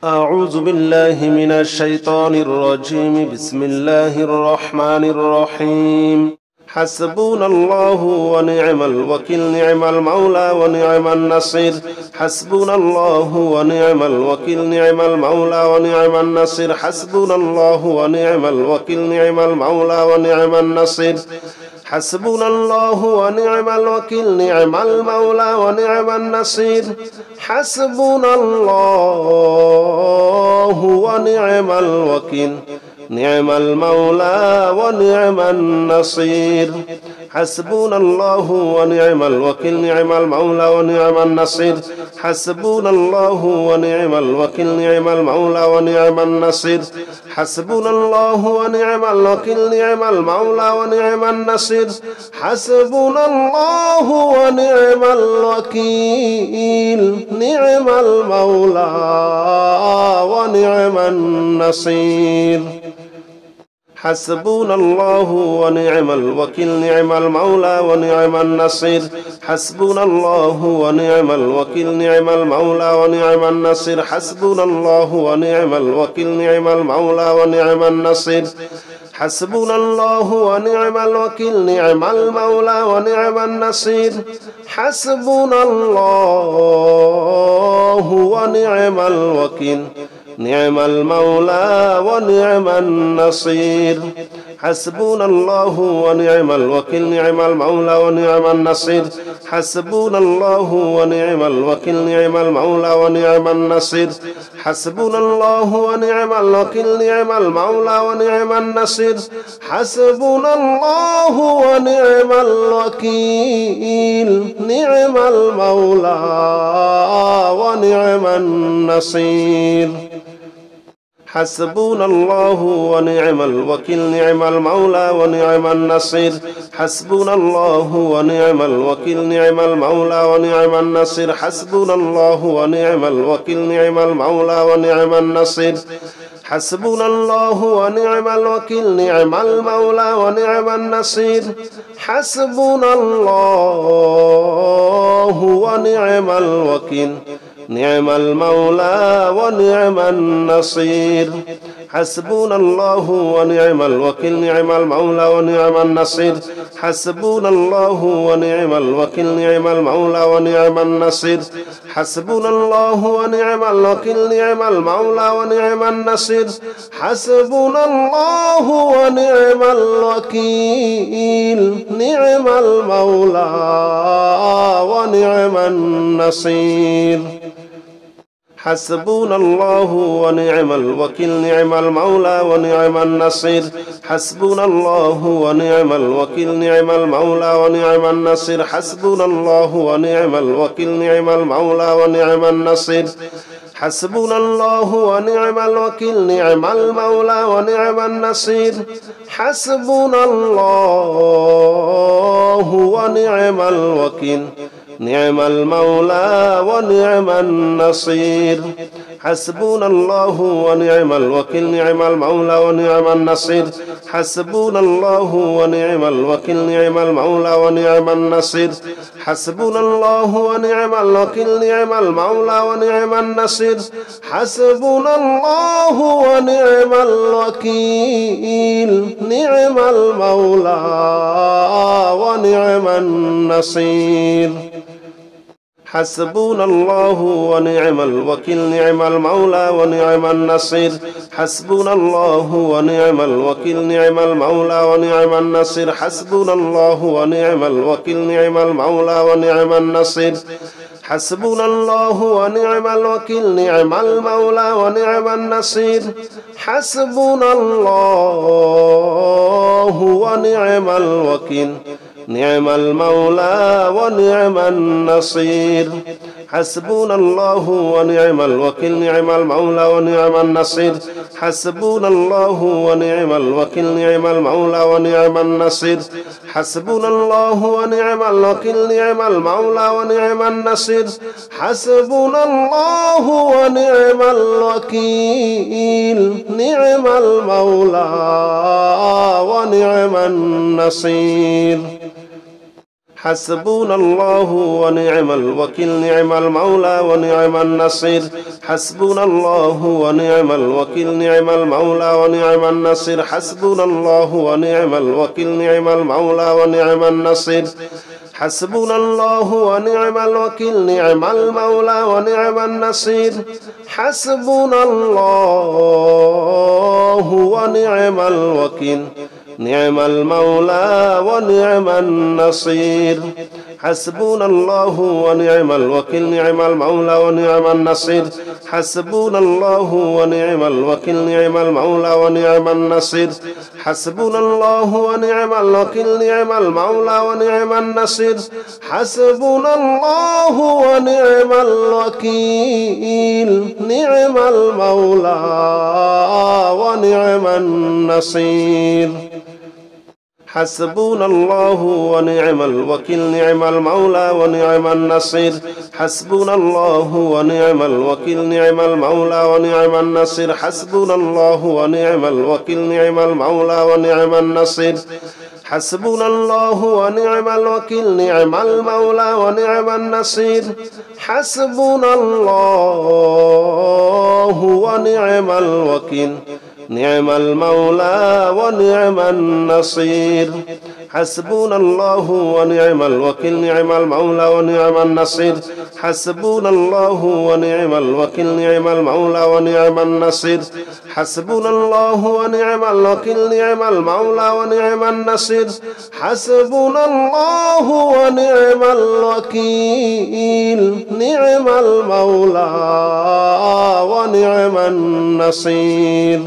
أعوذ بالله من الشيطان الرجيم. بسم الله الرحمن الرحيم. حسبنا الله ونعم الوكيل، نعم المولى ونعم النصير. حسبنا الله ونعم الوكيل، نعم المولى ونعم النصير. حسبنا الله ونعم الوكيل، نعم المولى ونعم النصير. حسبنا الله ونعم الوكيل، نعم المولى ونعم النصير. حسبنا الله ونعم الوكيل، نعم المولى ونعم النصير. حسبنا الله ونعم الوكيل، نعم المولى ونعم النصير. حسبنا الله ونعم الوكيل، نعم المولى ونعم النصير. حسبنا الله ونعم الوكيل، نعم المولى ونعم النصير. حسبنا الله ونعم الوكيل، نعم المولى ونعم النصير. حسبنا الله ونعم الوكيل، نعم المولى ونعم النصير. حسبنا الله ونعم الوكيل، نعم المولى ونعم النصير. حسبنا الله ونعم الوكيل، نعم المولى ونعم النصير. حسبنا الله ونعم الوكيل، نعم المولى ونعم النصير. حسبنا الله ونعم الوكيل، نعم المولى ونعم النصير. حسبنا الله ونعم الوكيل، نعم المولى ونعم النصير. حسبنا الله ونعم الوكيل، نعم المولى ونعم النصير. حسبنا الله ونعم الوكيل، نعم المولى ونعم النصير. حسبنا الله ونعم الوكيل، نعم المولى ونعم النصير. حسبنا الله ونعم الوكيل، نعم المولى ونعم النصير. حسبنا الله ونعم الوكيل، نعم المولى ونعم النصير. حسبنا الله ونعم الوكيل، نعم المولى ونعم النصير. حسبنا الله ونعم الوكيل، نعم المولى ونعم النصير. حسبنا الله ونعم الوكيل، نعم المولى ونعم النصير. حسبنا الله ونعم الوكيل، نعم المولى ونعم النصير. حسبنا الله ونعم الوكيل، نعم المولى ونعم النصير. حسبنا الله ونعم الوكيل، نعم المولى ونعم النصير. حسبنا الله ونعم الوكيل، نعم المولى ونعم النصير. حسبنا الله ونعم الوكيل، نعم المولى ونعم النصير. حسبنا الله ونعم الوكيل، نعم المولى ونعم النصير. حسبنا الله ونعم الوكيل، نعم المولى ونعم النصير. حسبنا الله ونعم الوكيل، نعم المولى ونعم النصير. حسبنا الله ونعم الوكيل، نعم المولى ونعم النصير. حسبنا الله ونعم الوكيل، نعم المولى ونعم النصير. حسبنا الله ونعم الوكيل، نعم المولى ونعم النصير. حسبنا الله ونعم الوكيل، نعم المولى ونعم النصير. حسبنا الله ونعم الوكيل، نعم المولى ونعم النصير. حسبنا الله ونعم الوكيل، نعم المولى ونعم النصير. حسبنا الله ونعم الوكيل، نعم المولى ونعم النصير. حسبنا الله ونعم الوكيل، نعم المولى ونعم النصير. حسبنا الله ونعم الوكيل، نعم المولى ونعم النصير. حسبنا الله ونعم الوكيل، نعم المولى ونعم النصير. حسبنا الله ونعم الوكيل، نعم المولى ونعم النصير. حسبنا الله ونعم الوكيل، نعم المولى ونعم النصير. حسبنا الله ونعم الوكيل، نعم المولى ونعم النصير. حسبنا الله ونعم الوكيل، نعم المولى ونعم النصير. حسبنا الله ونعم الوكيل نعم المولى ونعم النصير حسبنا الله ونعم الوكيل نعم المولى ونعم النصير حسبنا الله ونعم الوكيل نعم المولى ونعم النصير حسبنا الله ونعم الوكيل نعم المولى ونعم النصير حسبنا الله ونعم الوكيل نعم المولى ونعم النصير حسبنا الله ونعم الوكيل نعم المولى ونعم النصير حسبنا الله ونعم الوكيل نعم المولى ونعم النصير حسبنا الله ونعم الوكيل نعم المولى ونعم النصير حسبنا الله ونعم الوكيل نعم المولى ونعم النصير حسبنا الله ونعم الوكيل نعم المولى ونعم النصير حسبنا الله ونعم الوكيل نعم المولى ونعم النصير حسبنا الله ونعم الوكيل نعم المولى ونعم النصير حسبنا الله ونعم الوكيل نعم المولى ونعم النصير حسبنا الله ونعم الوكيل نعم المولى ونعم النصير حسبنا الله ونعم الوكيل نعم المولى ونعم النصير حسبنا الله ونعم الوكيل نعم المولى ونعم النصير حسبنا الله ونعم الوكيل نعم المولى ونعم النصير حسبنا الله ونعم الوكيل نعم المولى ونعم النصير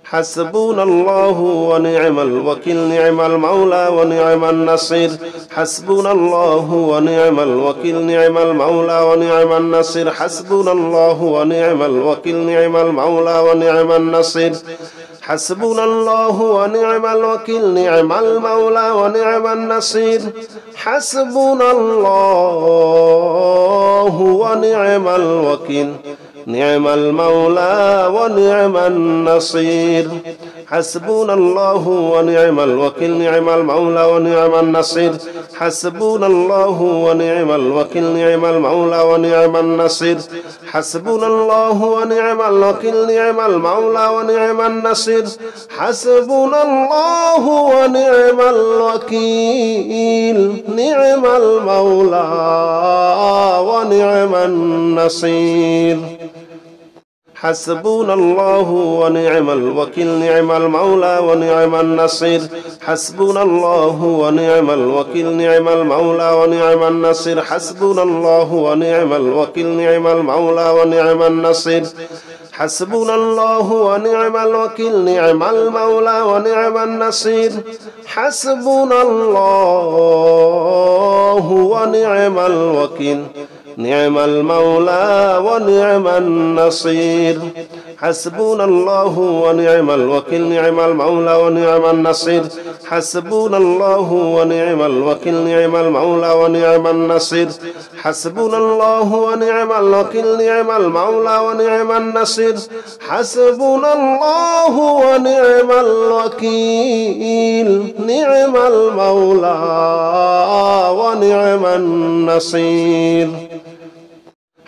حسبنا الله ونعم الوكيل نعم المولى ونعم النصير حسبنا الله ونعم الوكيل نعم المولى ونعم النصير حسبنا الله ونعم الوكيل نعم المولى ونعم النصير حسبنا الله ونعم الوكيل نعم المولى ونعم النصير حسبنا الله ونعم الوكيل نعم المولى ونعم النصير حسبنا الله ونعم الوكيل نعم المولى ونعم النصير حسبنا الله ونعم الوكيل نعم المولى ونعم النصير حسبنا الله ونعم الوكيل نعم المولى ونعم النصير حسبنا الله ونعم الوكيل نعم المولى ونعم النصير حسبنا الله ونعم الوكيل نعم المولى ونعم النصير حسبنا الله ونعم الوكيل نعم المولى ونعم النصير حسبنا الله ونعم الوكيل نعم المولى ونعم النصير حسبنا الله ونعم الوكيل نعم المولى ونعم النصير حسبنا الله ونعم الوكيل نعم المولى ونعم النصير حسبنا الله ونعم الوكيل نعم المولى ونعم النصير حسبنا الله ونعم الوكيل نعم المولى ونعم النصير حسبنا الله ونعم الوكيل نعم المولى ونعم النصير حسبنا الله ونعم الوكيل نعم المولى ونعم النصير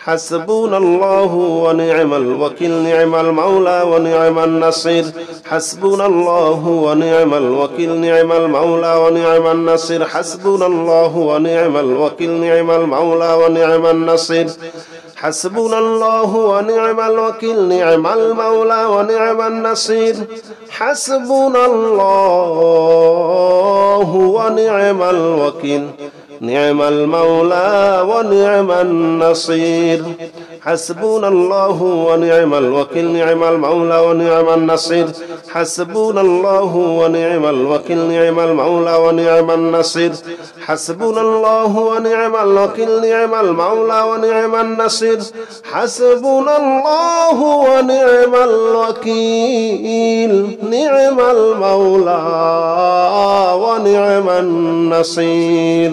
حسبنا الله ونعم الوكيل نعم المولى ونعم النصير حسبنا الله ونعم الوكيل نعم المولى ونعم النصير حسبنا الله ونعم الوكيل نعم المولى ونعم النصير حسبنا الله ونعم الوكيل نعم المولى ونعم النصير حسبنا الله ونعم الوكيل نعم المولى ونعم النصير حسبنا الله ونعم الوكيل نعم المولى ونعم النصير حسبنا الله ونعم الوكيل نعم المولى ونعم النصير حسبنا الله ونعم الوكيل نعم المولى ونعم النصير حسبنا الله ونعم الوكيل نعم المولى ونعم النصير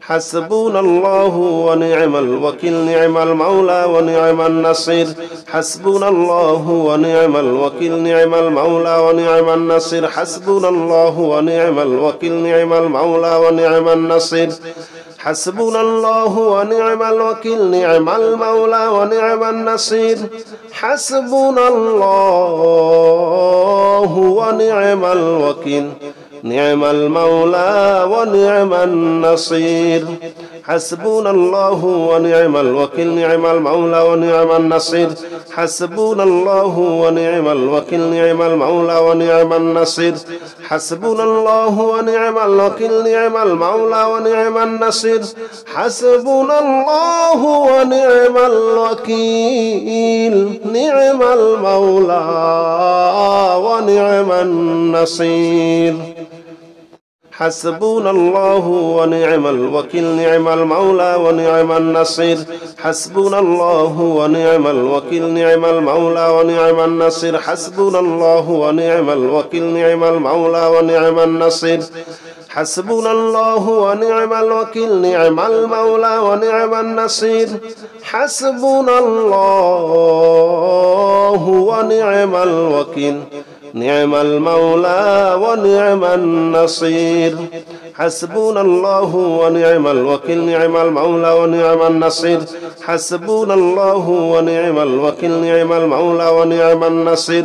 حسبنا الله ونعم الوكيل نعم المولى ونعم النصير حسبنا الله ونعم الوكيل نعم المولى ونعم النصير حسبنا الله ونعم الوكيل نعم المولى ونعم النصير حسبنا الله ونعم الوكيل نعم المولى ونعم النصير حسبنا الله ونعم الوكيل نعم المولى ونعم النصير حسبنا الله ونعم الوكيل نعم المولى ونعم النصير حسبنا الله ونعم الوكيل نعم المولى ونعم النصير حسبنا الله ونعم الوكيل نعم المولى ونعم النصير حسبنا الله ونعم الوكيل نعم المولى ونعم النصير حسبنا الله ونعم الوكيل نعم المولى ونعم النصير حسبنا الله ونعم الوكيل نعم المولى ونعم النصير حسبنا الله ونعم الوكيل نعم المولى ونعم النصير حسبنا الله ونعم الوكيل نعم المولى ونعم النصير حسبنا الله ونعم الوكيل نعم المولى ونعم النصير حسبنا الله ونعم الوكيل نعم المولى ونعم النصير حسبنا الله ونعم الوكيل نعم المولى ونعم النصير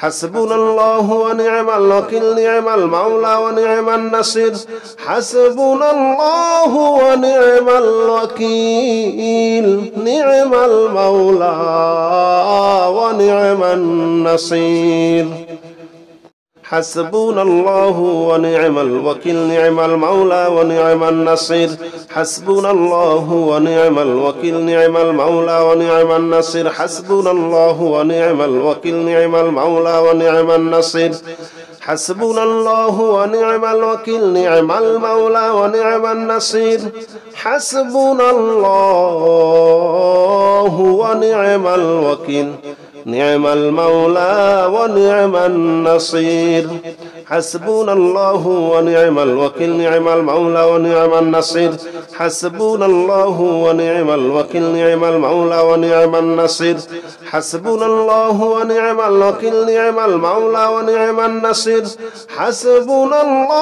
حسبنا الله ونعم الوكيل نعم المولى ونعم النصير حسبنا الله ونعم الوكيل نعم المولى ونعم النصير حسبنا الله ونعم الوكيل نعم المولى ونعم النصير حسبنا الله ونعم الوكيل نعم المولى ونعم النصير حسبنا الله ونعم الوكيل نعم المولى ونعم النصير حسبنا الله ونعم الوكيل نعم المولى ونعم النصير حسبنا الله ونعم الوكيل نعم المولى ونعم النصير حسبنا الله ونعم الوكيل نعم المولى ونعم النصير حسبنا الله ونعم الوكيل نعم المولى ونعم النصير حسبنا الله ونعم الوكيل نعم المولى ونعم النصير حسبنا الله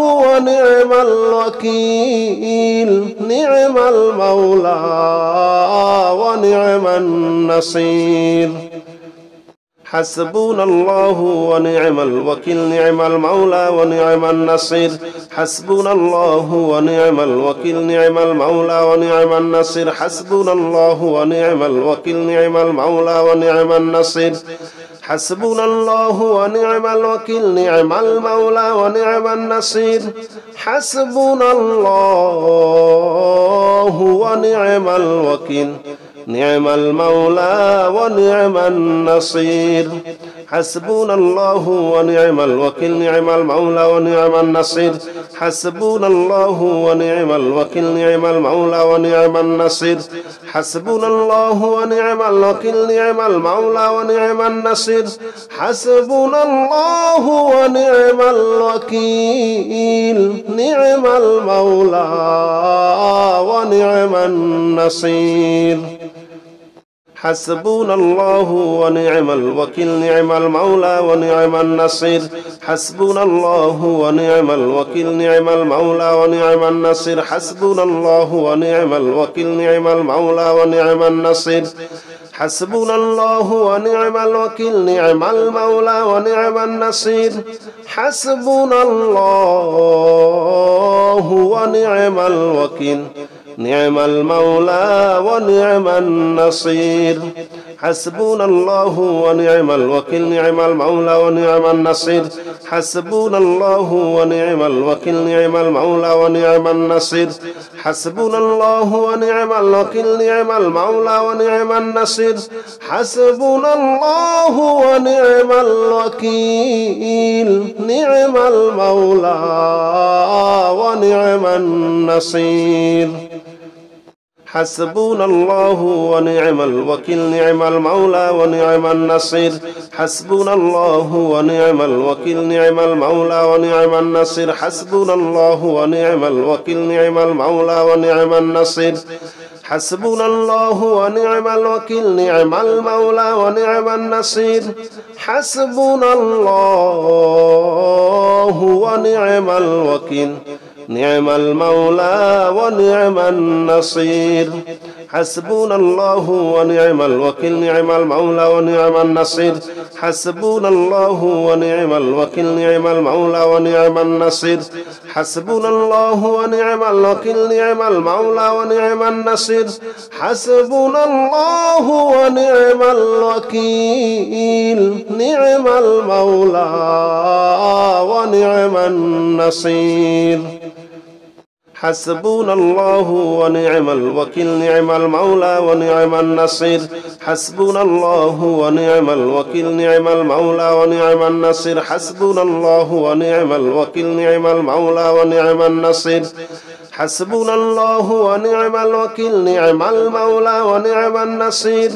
ونعم الوكيل نعم المولى ونعم النصير حسبنا الله ونعم الوكيل نعم المولى ونعم النصير حسبنا الله ونعم الوكيل نعم المولى ونعم النصير حسبنا الله ونعم الوكيل نعم المولى ونعم النصير حسبنا الله ونعم الوكيل نعم المولى ونعم النصير حسبنا الله ونعم الوكيل نعم المولى ونعم النصير حسبنا الله ونعم الوكيل نعم المولى ونعم النصير حسبنا الله ونعم الوكيل نعم المولى ونعم النصير حسبنا الله ونعم الوكيل نعم المولى ونعم النصير حسبنا الله ونعم الوكيل نعم المولى ونعم النصير حسبنا الله ونعم الوكيل نعم المولى ونعم النصير حسبنا الله ونعم الوكيل نعم المولى ونعم النصير حسبنا الله ونعم الوكيل نعم المولى ونعم النصير حسبنا الله ونعم الوكيل نعم المولى ونعم النصير حسبنا الله ونعم الوكيل نعم المولى ونعم النصير حسبنا الله ونعم الوكيل نعم المولى ونعم النصير حسبنا الله ونعم الوكيل نعم المولى ونعم النصير حسبنا الله ونعم الوكيل نعم المولى ونعم النصير حسبنا الله ونعم الوكيل نعم المولى ونعم النصير حسبنا الله ونعم الوكيل نعم المولى ونعم النصير حسبنا الله ونعم الوكيل نعم المولى ونعم النصير حسبنا الله ونعم الوكيل نعم المولى ونعم النصير حسبنا الله ونعم الوكيل نعم المولى ونعم النصير حسبنا الله ونعم الوكيل نعم المولى ونعم النصير حسبنا الله ونعم الوكيل نعم المولى ونعم النصير حسبنا الله ونعم الوكيل نعم المولى ونعم النصير حسبنا الله ونعم الوكيل نعم المولى ونعم النصير حسبنا الله ونعم الوكيل نعم المولى ونعم النصير حسبنا الله ونعم الوكيل نعم المولى ونعم النصير حسبنا الله ونعم الوكيل نعم المولى ونعم النصير حسبنا الله ونعم الوكيل نعم المولى ونعم النصير حسبنا الله ونعم الوكيل نعم المولى ونعم النصير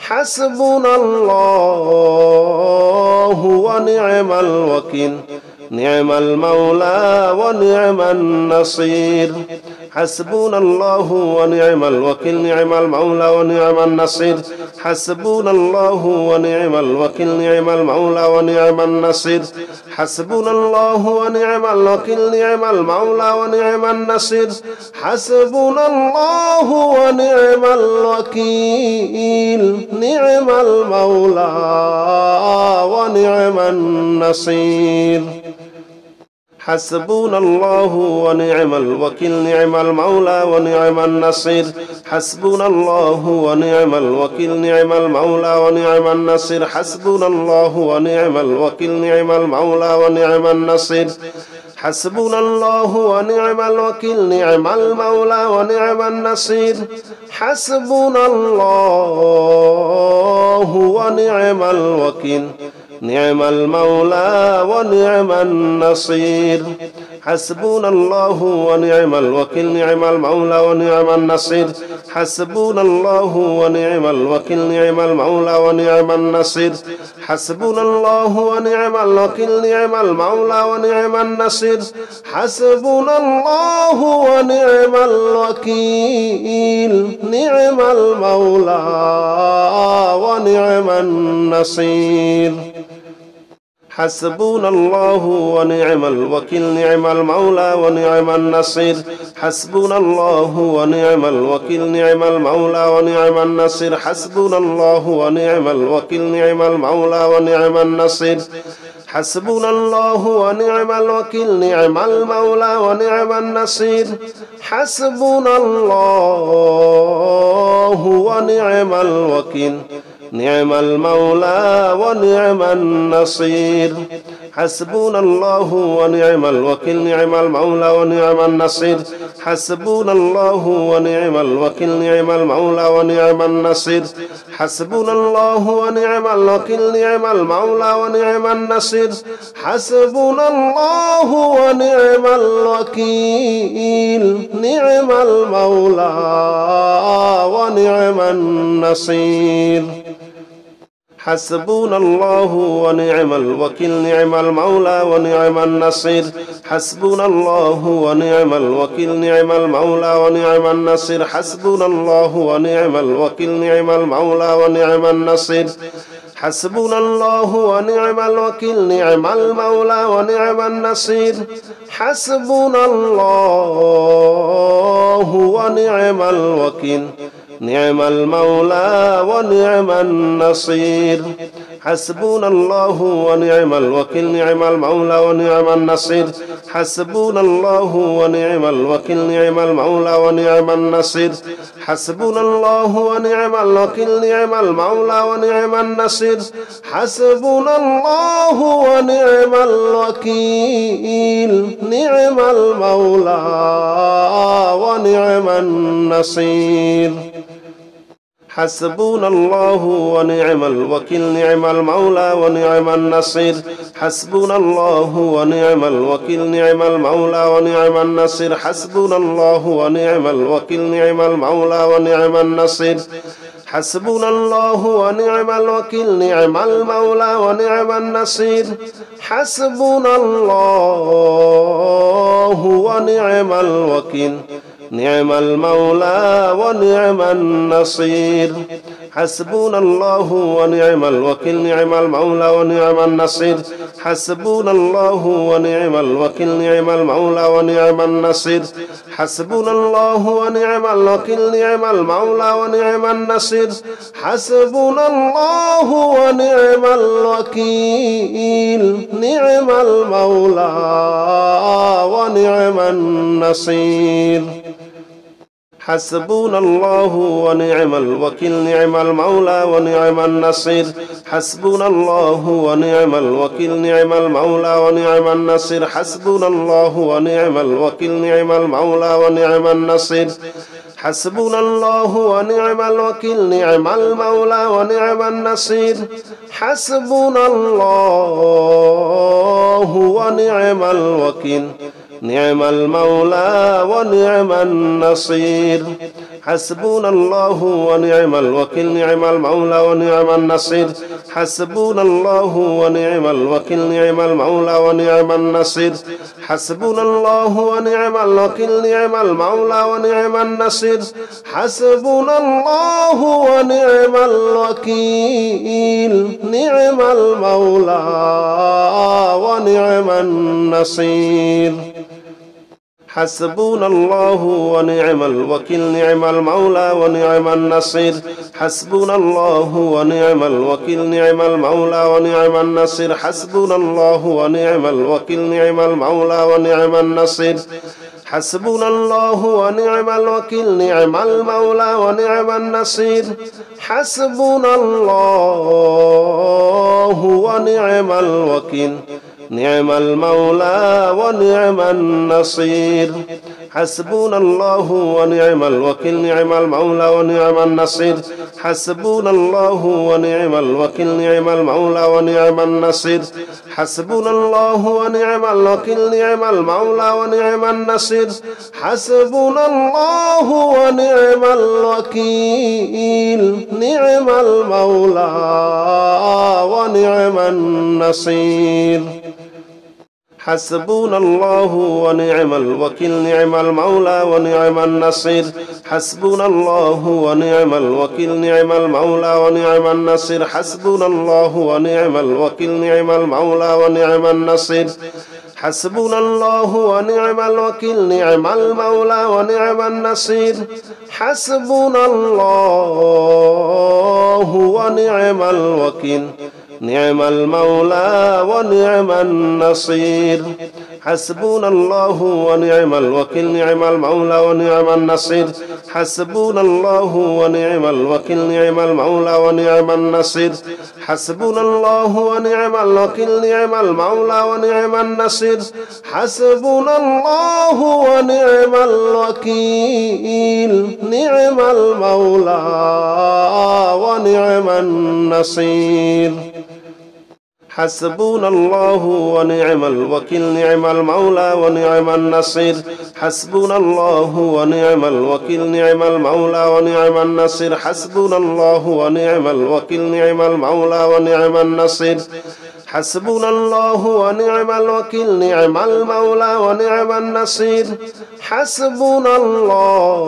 حسبنا الله ونعم الوكيل نعم المولى ونعم النصير حسبنا الله ونعم الوكيل نعم المولى ونعم النصير حسبنا الله ونعم الوكيل نعم المولى ونعم النصير حسبنا الله ونعم الوكيل نعم المولى ونعم النصير حسبنا الله ونعم الوكيل نعم المولى ونعم النصير حسبنا الله ونعم الوكيل نعم المولى ونعم النصير حسبنا الله ونعم الوكيل نعم المولى ونعم النصير حسبنا الله ونعم الوكيل نعم المولى ونعم النصير حسبنا الله ونعم الوكيل نعم المولى ونعم النصير حسبنا الله ونعم الوكيل نعم المولى ونعم النصير حسبنا الله ونعم الوكيل نعم المولى ونعم النصير حسبنا الله ونعم الوكيل نعم المولى ونعم النصير حسبنا الله ونعم الوكيل نعم المولى ونعم النصير حسبنا الله ونعم الوكيل نعم المولى ونعم النصير حسبنا الله ونعم الوكيل نعم المولى ونعم النصير حسبنا الله ونعم الوكيل نعم المولى ونعم النصير حسبنا الله ونعم الوكيل نعم المولى ونعم النصير حسبنا الله ونعم الوكيل نعم المولى ونعم النصير حسبنا الله ونعم الوكيل نعم المولى ونعم النصير حسبنا الله ونعم الوكيل نعم المولى ونعم النصير حسبنا الله ونعم الوكيل نعم المولى ونعم النصير حسبنا الله ونعم الوكيل نعم المولى ونعم النصير حسبنا الله ونعم الوكيل نعم المولى ونعم النصير حسبنا الله ونعم الوكيل نعم المولى ونعم النصير حسبنا الله ونعم الوكيل نعم المولى ونعم النصير حسبنا الله ونعم الوكيل نعم المولى ونعم النصير حسبنا الله ونعم الوكيل نعم المولى ونعم النصير حسبنا الله ونعم الوكيل نعم المولى ونعم النصير حسبنا الله ونعم الوكيل نعم المولى ونعم النصير حسبنا الله ونعم الوكيل نعم المولى ونعم النصير حسبنا الله ونعم الوكيل نعم المولى ونعم النصير حسبنا الله ونعم الوكيل نعم المولى ونعم النصير حسبنا الله ونعم الوكيل نعم المولى ونعم النصير حسبنا الله ونعم الوكيل نعم المولى ونعم النصير حسبنا الله ونعم الوكيل نعم المولى ونعم النصير حسبنا الله ونعم الوكيل نعم المولى ونعم النصير حسبنا الله ونعم الوكيل نعم المولى ونعم النصير حسبنا الله ونعم الوكيل نعم المولى ونعم النصير حسبنا الله ونعم الوكيل نعم المولى ونعم النصير حسبنا الله ونعم الوكيل نعم المولى ونعم النصير حسبنا الله ونعم الوكيل نعم المولى ونعم النصير حسبنا الله ونعم الوكيل نعم المولى ونعم النصير حسبنا الله ونعم الوكيل نعم المولى ونعم النصير حسبنا الله ونعم الوكيل نعم المولى ونعم النصير حسبنا الله ونعم الوكيل نعم المولى ونعم النصير حسبنا الله ونعم الوكيل نعم المولى ونعم النصير حسبنا الله ونعم الوكيل نعم المولى ونعم النصير حسبنا الله ونعم الوكيل نعم المولى ونعم النصير حسبنا الله ونعم الوكيل نعم المولى ونعم النصير حسبنا الله ونعم الوكيل نعم المولى ونعم النصير حسبنا الله ونعم الوكيل نعم المولى ونعم النصير حسبنا الله ونعم الوكيل نعم المولى ونعم النصير حسبنا الله ونعم الوكيل نعم المولى ونعم النصير حسبنا الله ونعم الوكيل نعم المولى ونعم النصير حسبنا الله ونعم الوكيل نعم المولى ونعم النصير حسبنا الله ونعم الوكيل نعم المولى ونعم النصير حسبنا الله ونعم الوكيل نعم المولى ونعم النصير حسبنا الله ونعم الوكيل نعم المولى ونعم النصير حسبنا الله ونعم الوكيل نعم المولى ونعم النصير حسبنا الله ونعم الوكيل نعم المولى ونعم النصير حسبنا الله ونعم الوكيل نعم المولى ونعم النصير حسبنا الله ونعم الوكيل نعم المولى ونعم النصير حسبنا الله ونعم الوكيل نعم المولى ونعم النصير حسبنا الله ونعم الوكيل نعم المولى ونعم النصير حسبنا الله ونعم الوكيل نعم المولى ونعم النصير حسبنا الله ونعم الوكيل نعم المولى ونعم النصير حسبنا الله ونعم الوكيل نعم المولى ونعم النصير حسبنا الله ونعم الوكيل نعم المولى ونعم النصير حسبنا الله ونعم الوكيل نعم المولى ونعم النصير حسبنا الله ونعم الوكيل نعم المولى ونعم النصير حسبنا الله ونعم الوكيل نعم المولى ونعم النصير حسبنا الله ونعم الوكيل نعم المولى ونعم النصير حسبنا الله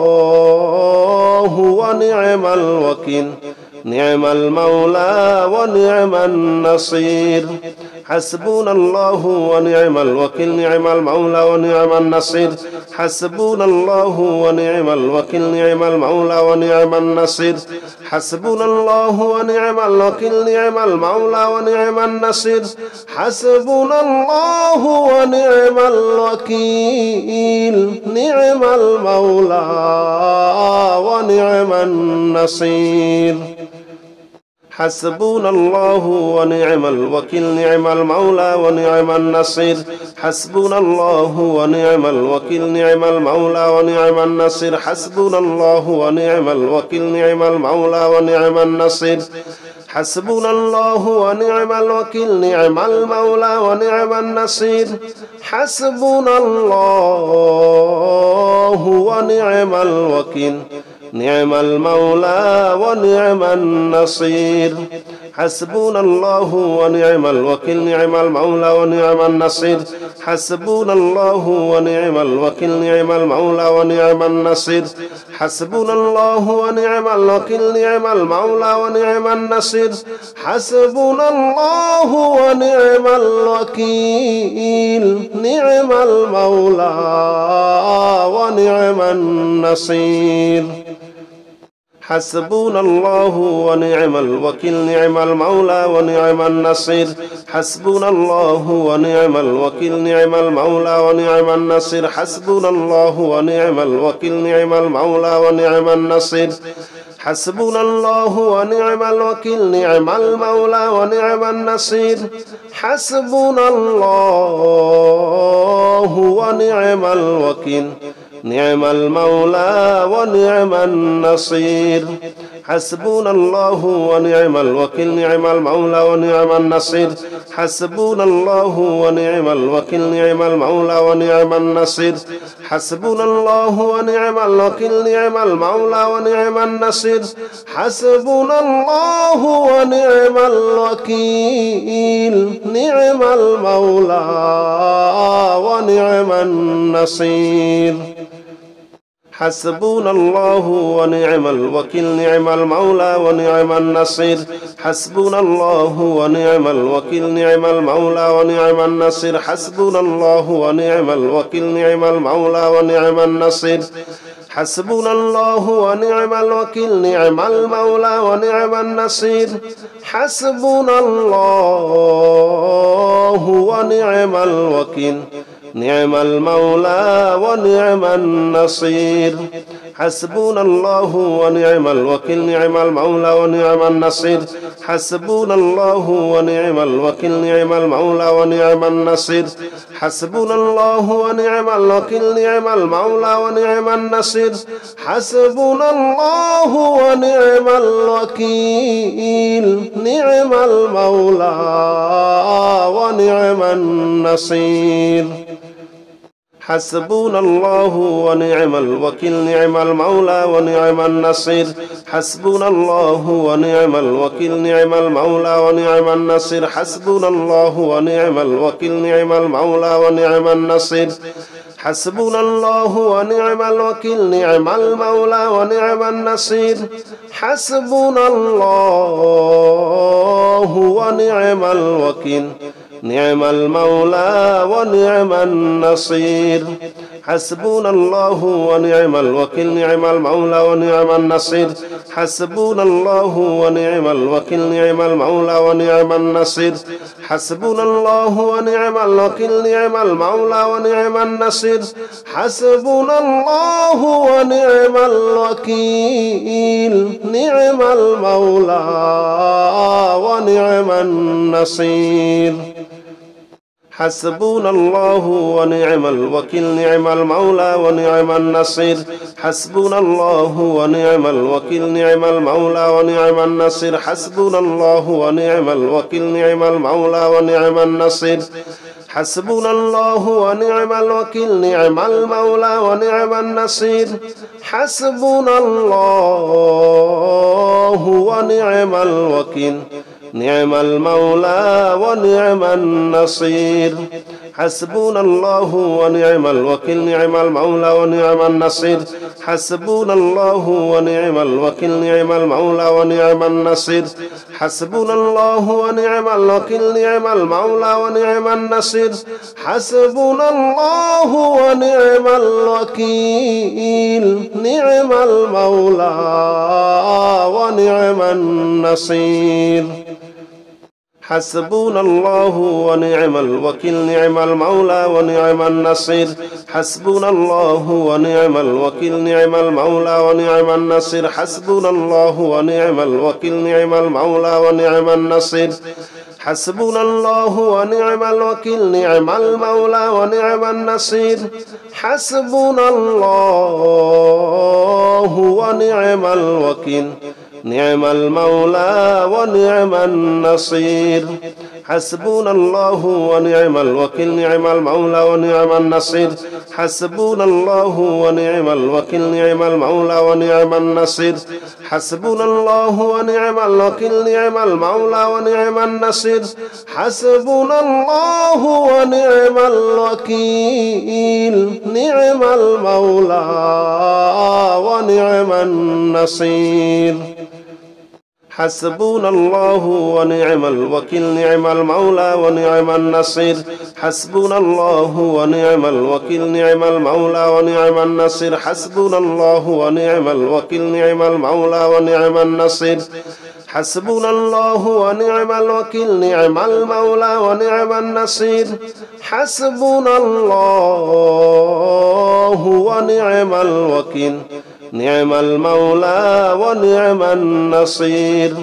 ونعم الوكيل نعم المولى ونعم النصير حسبنا الله ونعم الوكيل نعم المولى ونعم النصير حسبنا الله ونعم الوكيل نعم المولى ونعم النصير حسبنا الله ونعم الوكيل نعم المولى ونعم النصير حسبنا الله ونعم الوكيل نعم المولى ونعم النصير حسبنا الله ونعم الوكيل نعم المولى ونعم النصير حسبنا الله ونعم الوكيل نعم المولى ونعم النصير حسبنا الله ونعم الوكيل نعم المولى ونعم النصير حسبنا الله ونعم الوكيل نعم المولى ونعم النصير حسبنا الله ونعم الوكيل نعم المولى ونعم النصير حسبنا الله ونعم الوكيل نعم المولى ونعم النصير حسبنا الله ونعم الوكيل نعم المولى ونعم النصير حسبنا الله ونعم الوكيل نعم المولى ونعم النصير حسبنا الله ونعم الوكيل نعم المولى ونعم النصير حسبنا الله ونعم الوكيل نعم المولى ونعم النصير حسبنا الله ونعم الوكيل نعم المولى ونعم النصير حسبنا الله ونعم الوكيل نعم المولى ونعم النصير حسبنا الله ونعم الوكيل نعم المولى ونعم النصير حسبنا الله ونعم الوكيل نعم المولى ونعم النصير حسبنا الله ونعم الوكيل نعم المولى ونعم النصير حسبنا الله ونعم الوكيل نعم المولى ونعم النصير حسبنا الله ونعم الوكيل نعم المولى ونعم النصير حسبنا الله ونعم الوكيل نعم المولى ونعم النصير حسبنا الله ونعم الوكيل نعم المولى ونعم النصير حسبنا الله ونعم الوكيل نعم المولى ونعم النصير حسبنا الله ونعم الوكيل نعم المولى ونعم النصير حسبنا الله ونعم الوكيل نعم المولى ونعم النصير حسبنا الله ونعم الوكيل نعم المولى ونعم النصير حسبنا الله ونعم الوكيل نعم المولى ونعم النصير حسبنا الله ونعم الوكيل نعم المولى ونعم النصير حسبنا الله ونعم الوكيل نعم المولى ونعم النصير حسبنا الله ونعم الوكيل نعم المولى ونعم النصير حسبنا الله ونعم الوكيل نعم المولى ونعم النصير حسبنا الله ونعم الوكيل نعم المولى ونعم النصير حسبنا الله ونعم الوكيل نعم المولى ونعم النصير حسبنا الله ونعم الوكيل نعم المولى ونعم النصير حسبنا الله ونعم الوكيل نعم المولى ونعم النصير حسبنا الله ونعم الوكيل نعم المولى ونعم النصير حسبنا الله ونعم الوكيل نعم المولى ونعم النصير حسبنا الله ونعم الوكيل نعم المولى ونعم النصير حسبنا الله ونعم الوكيل نعم المولى ونعم النصير حسبنا الله ونعم الوكيل نعم المولى ونعم النصير حسبنا الله ونعم الوكيل نعم المولى ونعم النصير حسبنا الله ونعم الوكيل نعم المولى ونعم النصير حسبنا الله ونعم الوكيل نعم المولى ونعم النصير حسبنا الله ونعم الوكيل نعم المولى ونعم النصير حسبنا الله ونعم الوكيل نعم المولى ونعم النصير حسبنا الله ونعم الوكيل نعم المولى ونعم النصير حسبنا الله ونعم الوكيل نعم المولى ونعم النصير حسبنا الله ونعم الوكيل نعم المولى ونعم النصير حسبنا الله ونعم الوكيل نعم المولى ونعم النصير حسبنا الله ونعم الوكيل نعم المولى ونعم النصير حسبنا الله ونعم الوكيل نعم المولى ونعم النصير حسبنا الله ونعم الوكيل نعم المولى ونعم النصير حسبنا الله ونعم الوكيل نعم المولى ونعم النصير حسبنا الله ونعم الوكيل نعم المولى ونعم النصير حسبنا الله ونعم الوكيل نعم المولى ونعم النصير حسبنا الله ونعم الوكيل نعم المولى ونعم النصير حسبنا الله ونعم الوكيل نعم المولى ونعم النصير حسبنا الله ونعم الوكيل نعم المولى ونعم النصير حسبنا الله ونعم الوكيل نعم المولى ونعم النصير حسبنا الله ونعم الوكيل نعم المولى ونعم النصير حسبنا الله ونعم الوكيل نعم المولى ونعم النصير حسبنا الله ونعم الوكيل نعم المولى ونعم النصير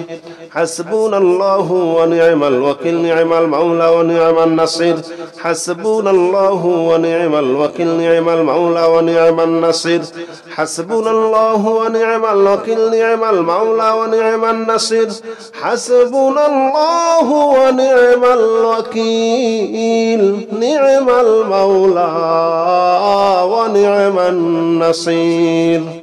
حسبنا الله ونعم الوكيل نعم المولى ونعم النصير حسبنا الله ونعم الوكيل نعم المولى ونعم النصير حسبنا الله ونعم الوكيل نعم المولى ونعم النصير حسبنا الله ونعم الوكيل نعم المولى ونعم النصير